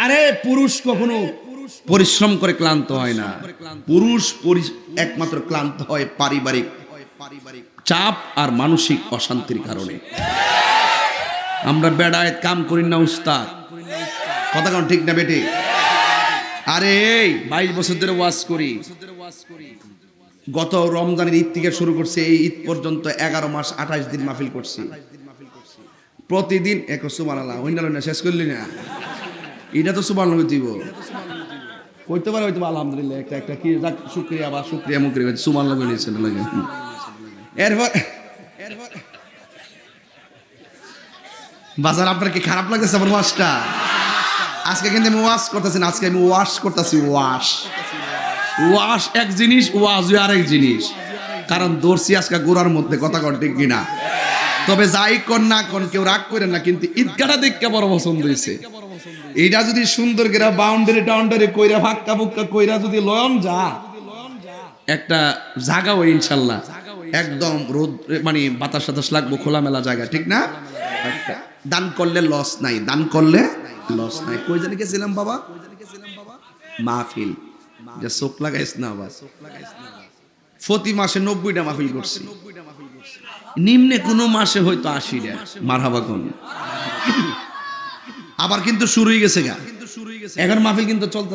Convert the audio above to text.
আরে পুরুষ কখনো পরিশ্রম করে ক্লান্ত হয় না, পুরুষ একমাত্র ক্লান্ত হয় পারিবারিক চাপ আর মানসিক অশান্তির কারণে। আমরা বেড়ায় কাম করি না উস্তাদ, কথা কোন ঠিক না বেটে? আরে এই 22 বছর ধরে ওয়াজ করি, গত রমজানের ঈদ থেকে শুরু করছে এই ঈদ পর্যন্ত 11 মাস 28 দিন মাহফিল করছি, প্রতিদিন এক সুবহানাল্লাহ হইনাল না, শেষ করলি না এটা তো সুবহানাল্লাহ দিব কইতে পারে হয়তো আলহামদুলিল্লাহ একটা একটা কি যাক শুকরিয়া বা শুকরিয়া মুকরি সুবহানাল্লাহ বলেছেন লাগে। এরপর বাজার আপনার কি খারাপ লাগতেছে আমার ওয়াজটা? আজকে কিন্তু আমি ওয়াশ করতেছি না, আজকে আমি ওয়াশ করতেছি। ওয়াশ এক জিনিস, ওয়াজ আরেক জিনিস, কারণ দর্শি আজকে গোড়ার মধ্যে, কথা কন ঠিক কিনা? তবে যাই কর না কোন কেউ রাগ করেন না, কিন্তু ঈদগাটা দেখতে বড় পছন্দ হয়েছে। এইটা যদি সুন্দর করে বাউন্ডারি টাউন্ডারি কইরা ফাক্কা ফুক্কা কইরা যদি লয়ন যা একটা জায়গা ওই ইনশাল্লাহ একদম রোদ মানে বাতাস সাতাস লাগবো, খোলামেলা জায়গা, ঠিক না? দান করলে লস নাই, দান করলে লস নাই। কই জানি গেছিলাম বাবা? মাহফিল, যে চোখ লাগাইছ না বাবা, প্রতি মাসে 90টা মাহফিল করছি, নিম্নে কোনো মাসে হয়তো 80টা। মারহাবা কোন আবার কিন্তু শুরু হয়ে গেছে গা, এখন মাহফিল কিন্তু চলতে